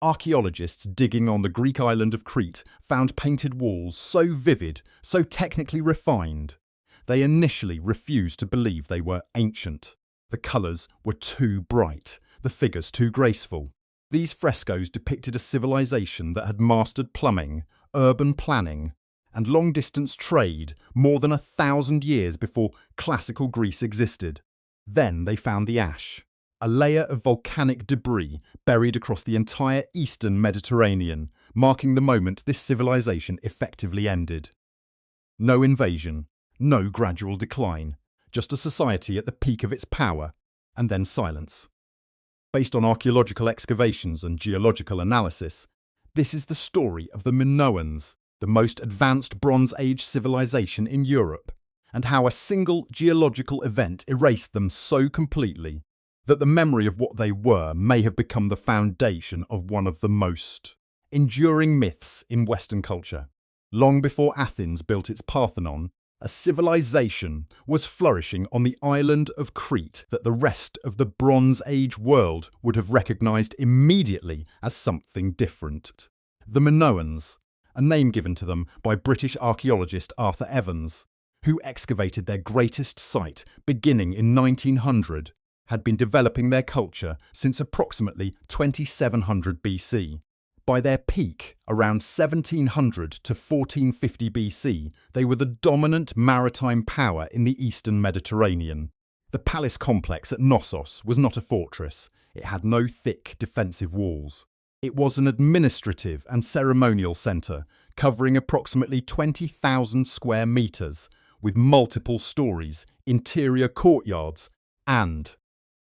Archaeologists digging on the Greek island of Crete found painted walls so vivid, so technically refined. They initially refused to believe they were ancient. The colours were too bright, the figures too graceful. These frescoes depicted a civilization that had mastered plumbing, urban planning, and long-distance trade more than 1,000 years before classical Greece existed. Then they found the ash, a layer of volcanic debris buried across the entire eastern Mediterranean, marking the moment this civilization effectively ended. No invasion, no gradual decline, just a society at the peak of its power, and then silence. Based on archaeological excavations and geological analysis, this is the story of the Minoans, the most advanced Bronze Age civilization in Europe, and how a single geological event erased them so completely that the memory of what they were may have become the foundation of one of the most enduring myths in Western culture. Long before Athens built its Parthenon, a civilization was flourishing on the island of Crete that the rest of the Bronze Age world would have recognized immediately as something different. The Minoans, a name given to them by British archaeologist Arthur Evans, who excavated their greatest site beginning in 1900, had been developing their culture since approximately 2700 BC. By their peak, around 1700 to 1450 BC, they were the dominant maritime power in the eastern Mediterranean. The palace complex at Knossos was not a fortress. It had no thick defensive walls. It was an administrative and ceremonial centre, covering approximately 20,000 square metres, with multiple stories, interior courtyards, and,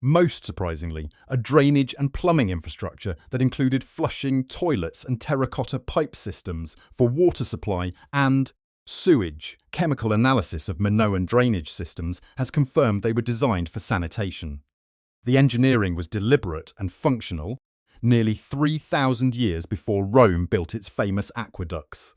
most surprisingly, a drainage and plumbing infrastructure that included flushing toilets and terracotta pipe systems for water supply and sewage. Chemical analysis of Minoan drainage systems has confirmed they were designed for sanitation. The engineering was deliberate and functional, nearly 3,000 years before Rome built its famous aqueducts.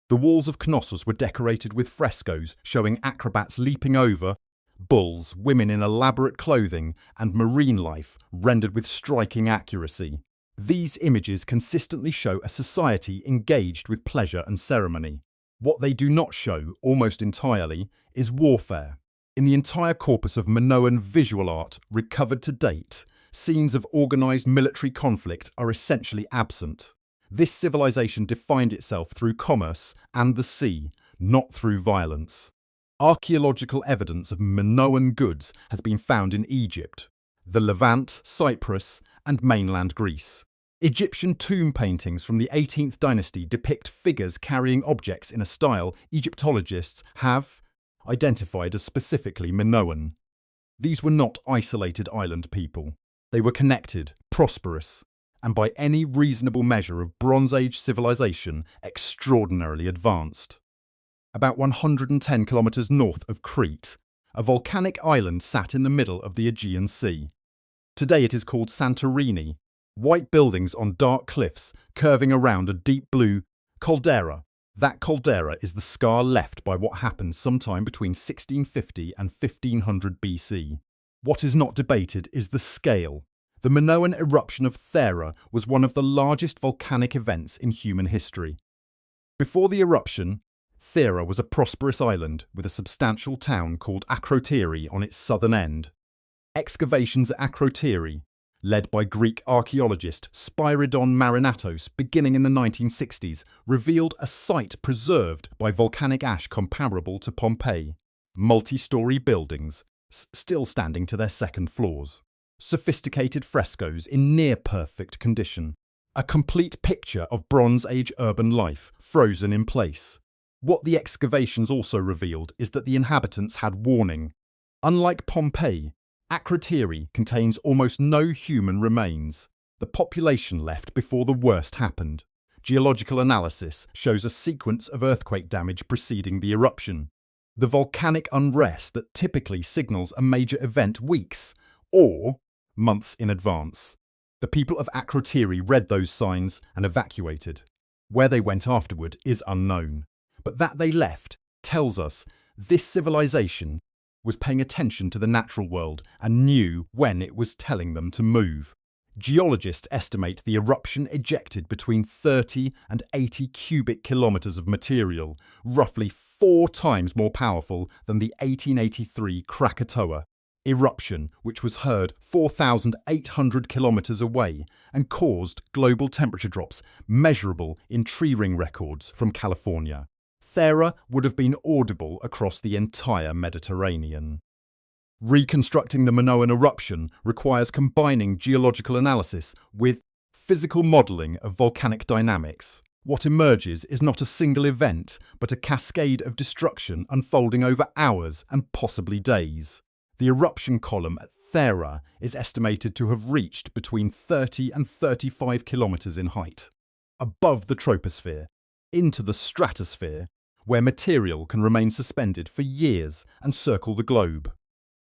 The walls of Knossos were decorated with frescoes showing acrobats leaping over bulls, women in elaborate clothing, and marine life rendered with striking accuracy. These images consistently show a society engaged with pleasure and ceremony. What they do not show, almost entirely, is warfare. In the entire corpus of Minoan visual art recovered to date, scenes of organised military conflict are essentially absent. This civilization defined itself through commerce and the sea, not through violence. Archaeological evidence of Minoan goods has been found in Egypt, the Levant, Cyprus, and mainland Greece. Egyptian tomb paintings from the 18th dynasty depict figures carrying objects in a style Egyptologists have identified as specifically Minoan. These were not isolated island people. They were connected, prosperous, and by any reasonable measure of Bronze Age civilization, extraordinarily advanced. About 110 kilometres north of Crete, a volcanic island sat in the middle of the Aegean Sea. Today it is called Santorini, white buildings on dark cliffs curving around a deep blue caldera. That caldera is the scar left by what happened sometime between 1650 and 1500 BC. What is not debated is the scale. The Minoan eruption of Thera was one of the largest volcanic events in human history. Before the eruption, Thera was a prosperous island with a substantial town called Akrotiri on its southern end. Excavations at Akrotiri, led by Greek archaeologist Spyridon Marinatos beginning in the 1960s, revealed a site preserved by volcanic ash comparable to Pompeii. Multi-storey buildings, still standing to their second floors. Sophisticated frescoes in near-perfect condition. A complete picture of Bronze Age urban life, frozen in place. What the excavations also revealed is that the inhabitants had warning. Unlike Pompeii, Akrotiri contains almost no human remains. The population left before the worst happened. Geological analysis shows a sequence of earthquake damage preceding the eruption. The volcanic unrest that typically signals a major event weeks or months in advance. The people of Akrotiri read those signs and evacuated. Where they went afterward is unknown. But that they left tells us this civilization was paying attention to the natural world and knew when it was telling them to move. Geologists estimate the eruption ejected between 30 and 80 cubic kilometres of material, roughly 4 times more powerful than the 1883 Krakatoa eruption, which was heard 4,800 kilometres away and caused global temperature drops measurable in tree ring records from California. Thera would have been audible across the entire Mediterranean. Reconstructing the Minoan eruption requires combining geological analysis with physical modelling of volcanic dynamics. What emerges is not a single event, but a cascade of destruction unfolding over hours and possibly days. The eruption column at Thera is estimated to have reached between 30 and 35 kilometres in height, above the troposphere, into the stratosphere, where material can remain suspended for years and circle the globe.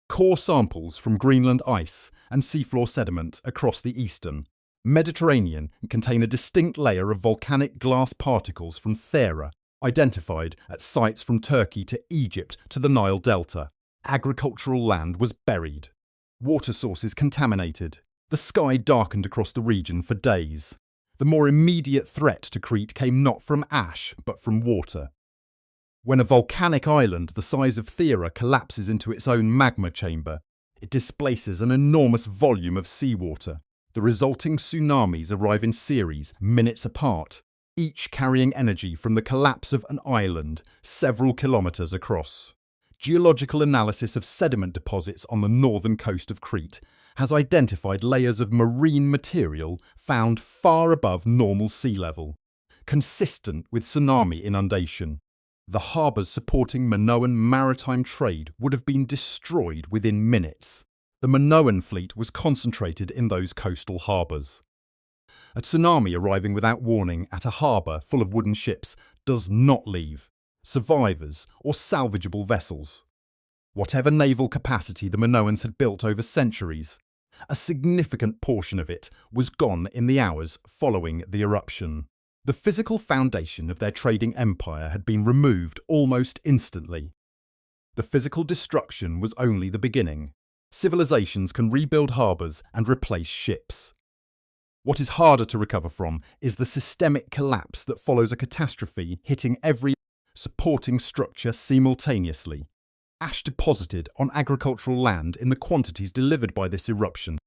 Core samples from Greenland ice and seafloor sediment across the eastern Mediterranean contain a distinct layer of volcanic glass particles from Thera, identified at sites from Turkey to Egypt to the Nile Delta. Agricultural land was buried, water sources contaminated, the sky darkened across the region for days. The more immediate threat to Crete came not from ash, but from water. When a volcanic island the size of Thera collapses into its own magma chamber, it displaces an enormous volume of seawater. The resulting tsunamis arrive in series, minutes apart, each carrying energy from the collapse of an island several kilometres across. Geological analysis of sediment deposits on the northern coast of Crete has identified layers of marine material found far above normal sea level, consistent with tsunami inundation. The harbours supporting Minoan maritime trade would have been destroyed within minutes. The Minoan fleet was concentrated in those coastal harbours. A tsunami arriving without warning at a harbour full of wooden ships does not leave survivors or salvageable vessels. Whatever naval capacity the Minoans had built over centuries, a significant portion of it was gone in the hours following the eruption. The physical foundation of their trading empire had been removed almost instantly. The physical destruction was only the beginning. Civilizations can rebuild harbours and replace ships. What is harder to recover from is the systemic collapse that follows a catastrophe hitting every supporting structure simultaneously. Ash deposited on agricultural land in the quantities delivered by this eruption,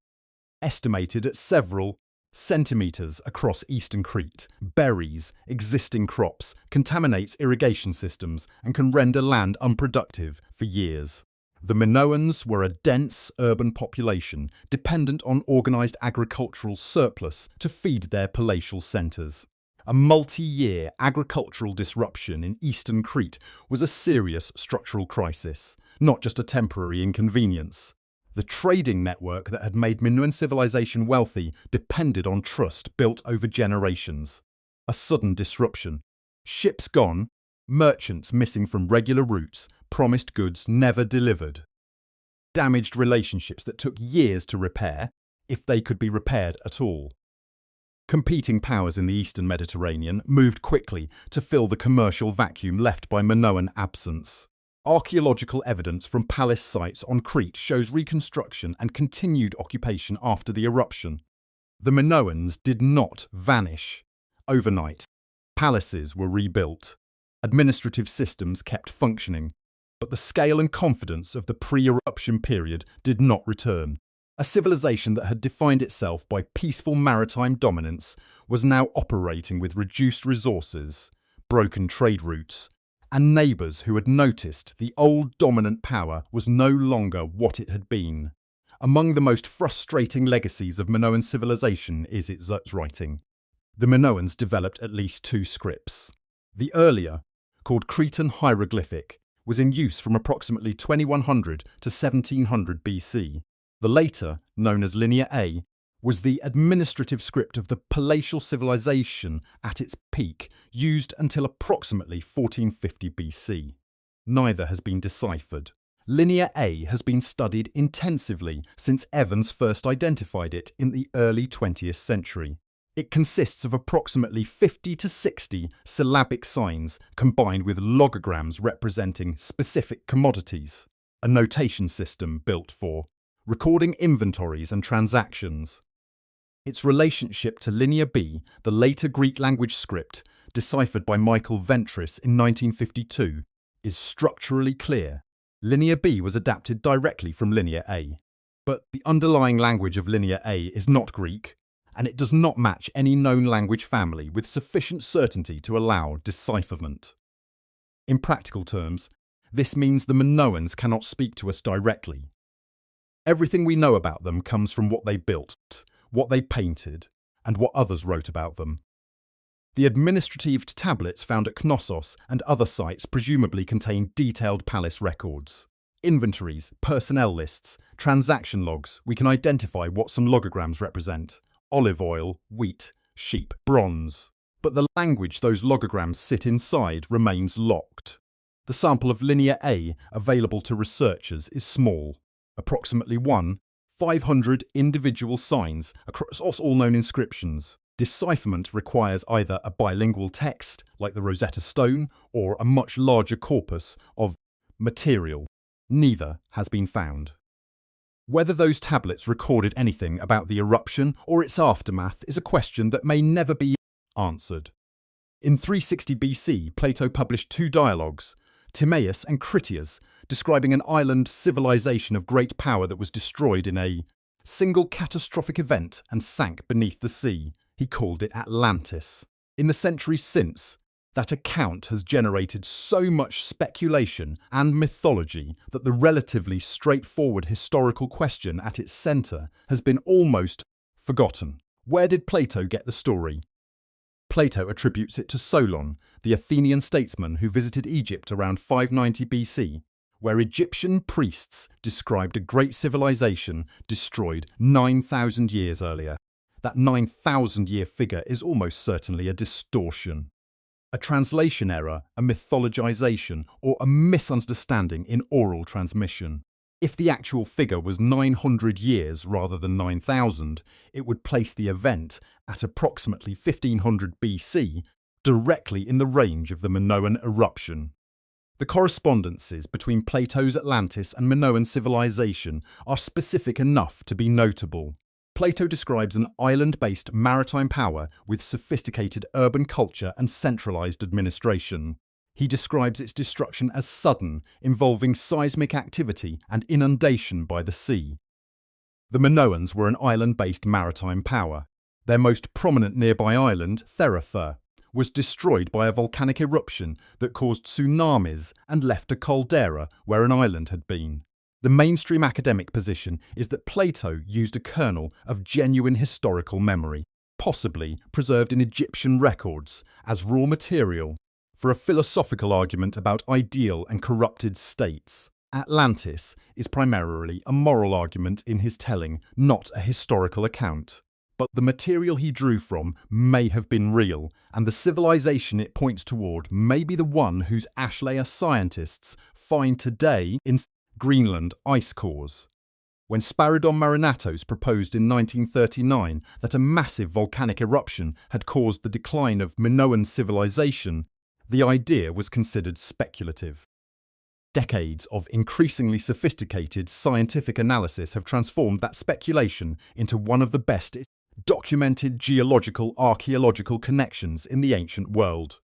estimated at several centimetres across eastern Crete, buries existing crops, contaminates irrigation systems, and can render land unproductive for years. The Minoans were a dense urban population dependent on organised agricultural surplus to feed their palatial centres. A multi-year agricultural disruption in eastern Crete was a serious structural crisis, not just a temporary inconvenience. The trading network that had made Minoan civilization wealthy depended on trust built over generations. A sudden disruption. Ships gone, merchants missing from regular routes, promised goods never delivered. Damaged relationships that took years to repair, if they could be repaired at all. Competing powers in the eastern Mediterranean moved quickly to fill the commercial vacuum left by Minoan absence. Archaeological evidence from palace sites on Crete shows reconstruction and continued occupation after the eruption. The Minoans did not vanish. Overnight, palaces were rebuilt. Administrative systems kept functioning. But the scale and confidence of the pre-eruption period did not return. A civilization that had defined itself by peaceful maritime dominance was now operating with reduced resources, broken trade routes, and neighbours who had noticed the old dominant power was no longer what it had been. Among the most frustrating legacies of Minoan civilization is its writing. The Minoans developed at least 2 scripts. The earlier, called Cretan hieroglyphic, was in use from approximately 2100 to 1700 BC. The later, known as Linear A, was the administrative script of the palatial civilization at its peak, used until approximately 1450 BC. Neither has been deciphered. Linear A has been studied intensively since Evans first identified it in the early 20th century. It consists of approximately 50 to 60 syllabic signs combined with logograms representing specific commodities, a notation system built for recording inventories and transactions. Its relationship to Linear B, the later Greek language script, deciphered by Michael Ventris in 1952, is structurally clear. Linear B was adapted directly from Linear A. But the underlying language of Linear A is not Greek, and it does not match any known language family with sufficient certainty to allow decipherment. In practical terms, this means the Minoans cannot speak to us directly. Everything we know about them comes from what they built, what they painted, and what others wrote about them. The administrative tablets found at Knossos and other sites presumably contain detailed palace records. Inventories, personnel lists, transaction logs. We can identify what some logograms represent: olive oil, wheat, sheep, bronze. But the language those logograms sit inside remains locked. The sample of Linear A available to researchers is small, approximately 500 individual signs across all known inscriptions. Decipherment requires either a bilingual text, like the Rosetta Stone, or a much larger corpus of material. Neither has been found. Whether those tablets recorded anything about the eruption or its aftermath is a question that may never be answered. In 360 BC, Plato published two dialogues, Timaeus and Critias, describing an island civilization of great power that was destroyed in a single catastrophic event and sank beneath the sea. He called it Atlantis. In the centuries since, that account has generated so much speculation and mythology that the relatively straightforward historical question at its centre has been almost forgotten. Where did Plato get the story? Plato attributes it to Solon, the Athenian statesman who visited Egypt around 590 BC, where Egyptian priests described a great civilization destroyed 9,000 years earlier. That 9,000-year figure is almost certainly a distortion. A translation error, a mythologization, or a misunderstanding in oral transmission. If the actual figure was 900 years rather than 9,000, it would place the event at approximately 1500 BC, directly in the range of the Minoan eruption. The correspondences between Plato's Atlantis and Minoan civilization are specific enough to be notable. Plato describes an island-based maritime power with sophisticated urban culture and centralized administration. He describes its destruction as sudden, involving seismic activity and inundation by the sea. The Minoans were an island-based maritime power. Their most prominent nearby island, Thera, was destroyed by a volcanic eruption that caused tsunamis and left a caldera where an island had been. The mainstream academic position is that Plato used a kernel of genuine historical memory, possibly preserved in Egyptian records, as raw material for a philosophical argument about ideal and corrupted states. Atlantis is primarily a moral argument in his telling, not a historical account. But the material he drew from may have been real, and the civilization it points toward may be the one whose ash layer scientists find today in Greenland ice cores. When Spyridon Marinatos proposed in 1939 that a massive volcanic eruption had caused the decline of Minoan civilization, the idea was considered speculative. Decades of increasingly sophisticated scientific analysis have transformed that speculation into one of the best documented geological-archaeological connections in the ancient world.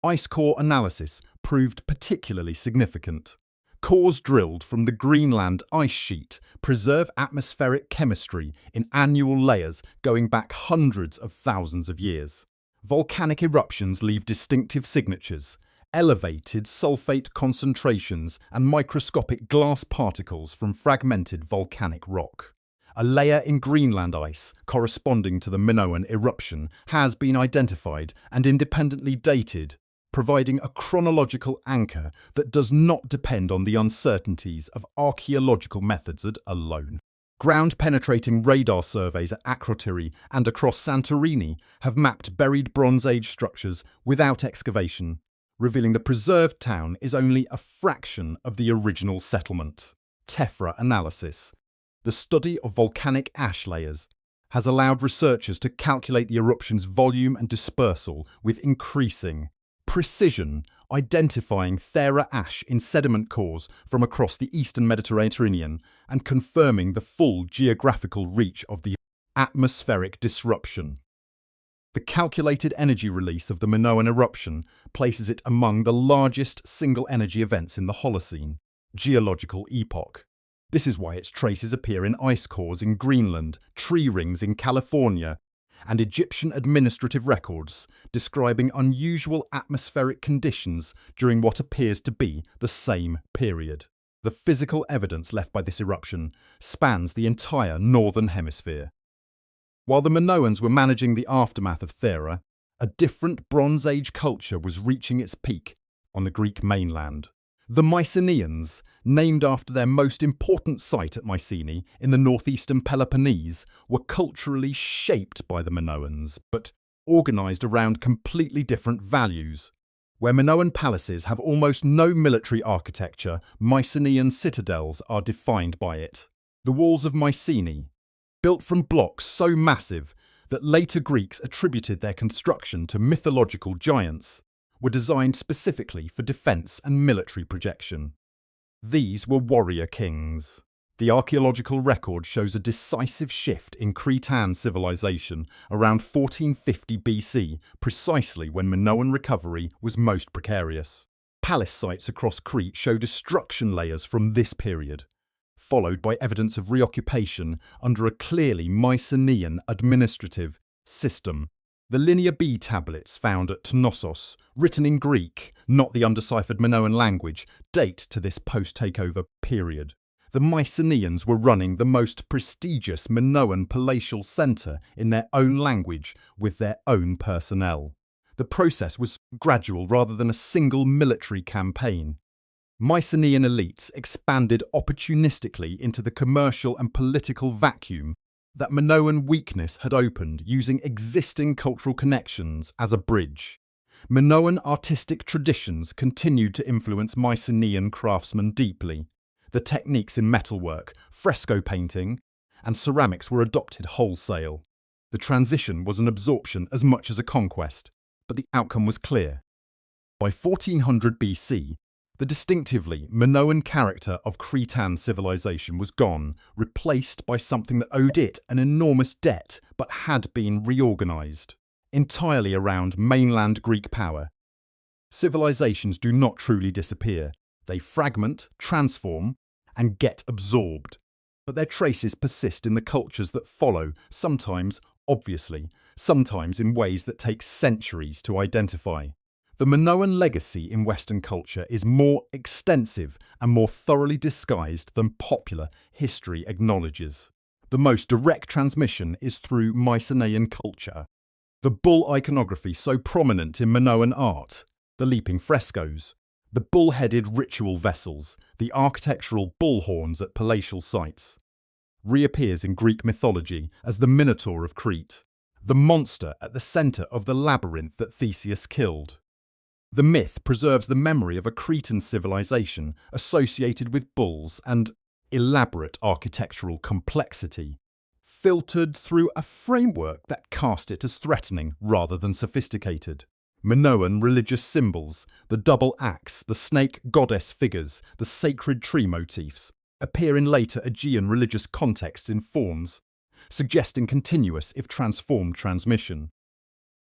Ice core analysis proved particularly significant. Cores drilled from the Greenland ice sheet preserve atmospheric chemistry in annual layers going back hundreds of thousands of years. Volcanic eruptions leave distinctive signatures, elevated sulfate concentrations and microscopic glass particles from fragmented volcanic rock. A layer in Greenland ice corresponding to the Minoan eruption has been identified and independently dated, providing a chronological anchor that does not depend on the uncertainties of archaeological methods alone. Ground-penetrating radar surveys at Akrotiri and across Santorini have mapped buried Bronze Age structures without excavation, revealing the preserved town is only a fraction of the original settlement. Tephra analysis, the study of volcanic ash layers, has allowed researchers to calculate the eruption's volume and dispersal with increasing precision, identifying Thera ash in sediment cores from across the eastern Mediterranean and confirming the full geographical reach of the Atmospheric disruption. The calculated energy release of the Minoan eruption places it among the largest single-energy events in the Holocene, geological epoch. This is why its traces appear in ice cores in Greenland, tree rings in California, and Egyptian administrative records describing unusual atmospheric conditions during what appears to be the same period. The physical evidence left by this eruption spans the entire northern hemisphere. While the Minoans were managing the aftermath of Thera, a different Bronze Age culture was reaching its peak on the Greek mainland. The Mycenaeans, named after their most important site at Mycenae in the northeastern Peloponnese, were culturally shaped by the Minoans, but organised around completely different values. Where Minoan palaces have almost no military architecture, Mycenaean citadels are defined by it. The walls of Mycenae, built from blocks so massive that later Greeks attributed their construction to mythological giants, were designed specifically for defence and military projection. These were warrior kings. The archaeological record shows a decisive shift in Cretan civilization around 1450 BC, precisely when Minoan recovery was most precarious. Palace sites across Crete show destruction layers from this period, followed by evidence of reoccupation under a clearly Mycenaean administrative system. The Linear B tablets found at Knossos, written in Greek, not the undeciphered Minoan language, date to this post-takeover period. The Mycenaeans were running the most prestigious Minoan palatial centre in their own language with their own personnel. The process was gradual rather than a single military campaign. Mycenaean elites expanded opportunistically into the commercial and political vacuum that Minoan weakness had opened, using existing cultural connections as a bridge. Minoan artistic traditions continued to influence Mycenaean craftsmen deeply. The techniques in metalwork, fresco painting, and ceramics were adopted wholesale. The transition was an absorption as much as a conquest, but the outcome was clear. By 1400 BC, the distinctively Minoan character of Cretan civilization was gone, replaced by something that owed it an enormous debt but had been reorganized entirely around mainland Greek power. Civilizations do not truly disappear. They fragment, transform, and get absorbed. But their traces persist in the cultures that follow, sometimes obviously, sometimes in ways that take centuries to identify. The Minoan legacy in Western culture is more extensive and more thoroughly disguised than popular history acknowledges. The most direct transmission is through Mycenaean culture. The bull iconography so prominent in Minoan art, the leaping frescoes, the bull-headed ritual vessels, the architectural bull horns at palatial sites, reappears in Greek mythology as the Minotaur of Crete, the monster at the centre of the labyrinth that Theseus killed. The myth preserves the memory of a Cretan civilization associated with bulls and elaborate architectural complexity, filtered through a framework that cast it as threatening rather than sophisticated. Minoan religious symbols, the double axe, the snake goddess figures, the sacred tree motifs, appear in later Aegean religious contexts in forms, suggesting continuous if transformed transmission.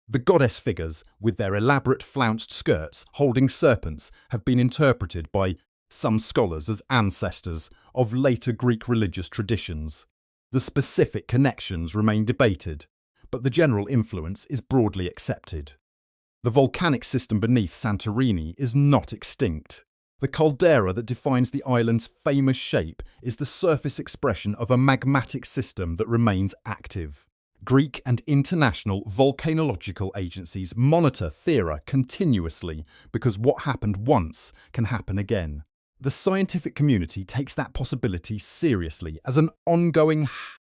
The goddess figures, with their elaborate flounced skirts holding serpents, have been interpreted by some scholars as ancestors of later Greek religious traditions. The specific connections remain debated, but the general influence is broadly accepted. The volcanic system beneath Santorini is not extinct. The caldera that defines the island's famous shape is the surface expression of a magmatic system that remains active. Greek and international volcanological agencies monitor Thera continuously because what happened once can happen again. The scientific community takes that possibility seriously as an ongoing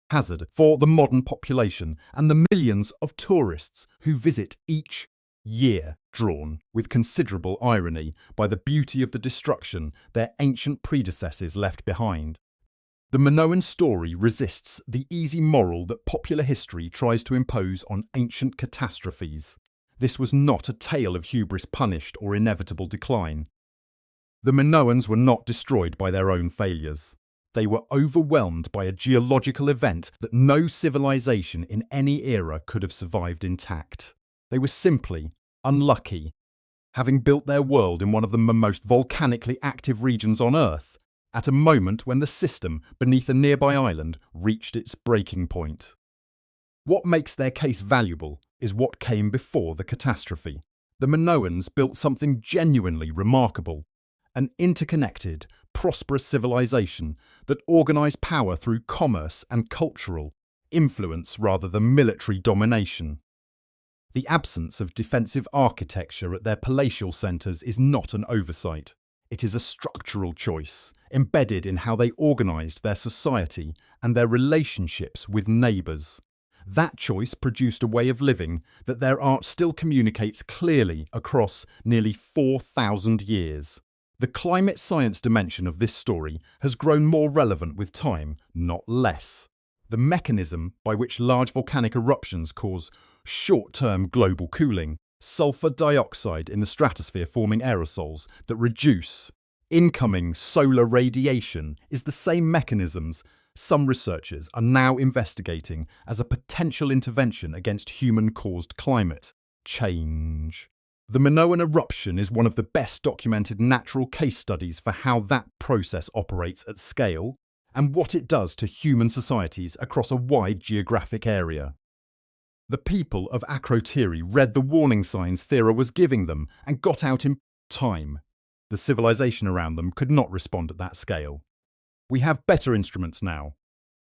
hazard for the modern population and the millions of tourists who visit each year, drawn with considerable irony by the beauty of the destruction their ancient predecessors left behind. The Minoan story resists the easy moral that popular history tries to impose on ancient catastrophes. This was not a tale of hubris punished or inevitable decline. The Minoans were not destroyed by their own failures. They were overwhelmed by a geological event that no civilization in any era could have survived intact. They were simply unlucky, having built their world in one of the most volcanically active regions on Earth, at a moment when the system beneath a nearby island reached its breaking point. What makes their case valuable is what came before the catastrophe. The Minoans built something genuinely remarkable, an interconnected, prosperous civilization that organised power through commerce and cultural influence rather than military domination. The absence of defensive architecture at their palatial centres is not an oversight. It is a structural choice, embedded in how they organised their society and their relationships with neighbours. That choice produced a way of living that their art still communicates clearly across nearly 4,000 years. The climate science dimension of this story has grown more relevant with time, not less. The mechanism by which large volcanic eruptions cause short-term global cooling, sulfur dioxide in the stratosphere forming aerosols that reduce incoming solar radiation, is the same mechanisms some researchers are now investigating as a potential intervention against human-caused climate change. The Minoan eruption is one of the best documented natural case studies for how that process operates at scale and what it does to human societies across a wide geographic area. The people of Akrotiri read the warning signs Thera was giving them and got out in time. The civilization around them could not respond at that scale. We have better instruments now: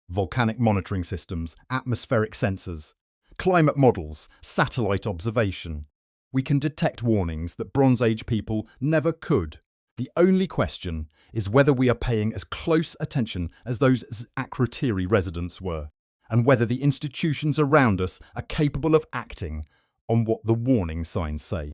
volcanic monitoring systems, atmospheric sensors, climate models, satellite observation. We can detect warnings that Bronze Age people never could. The only question is whether we are paying as close attention as those Akrotiri residents were, and whether the institutions around us are capable of acting on what the warning signs say.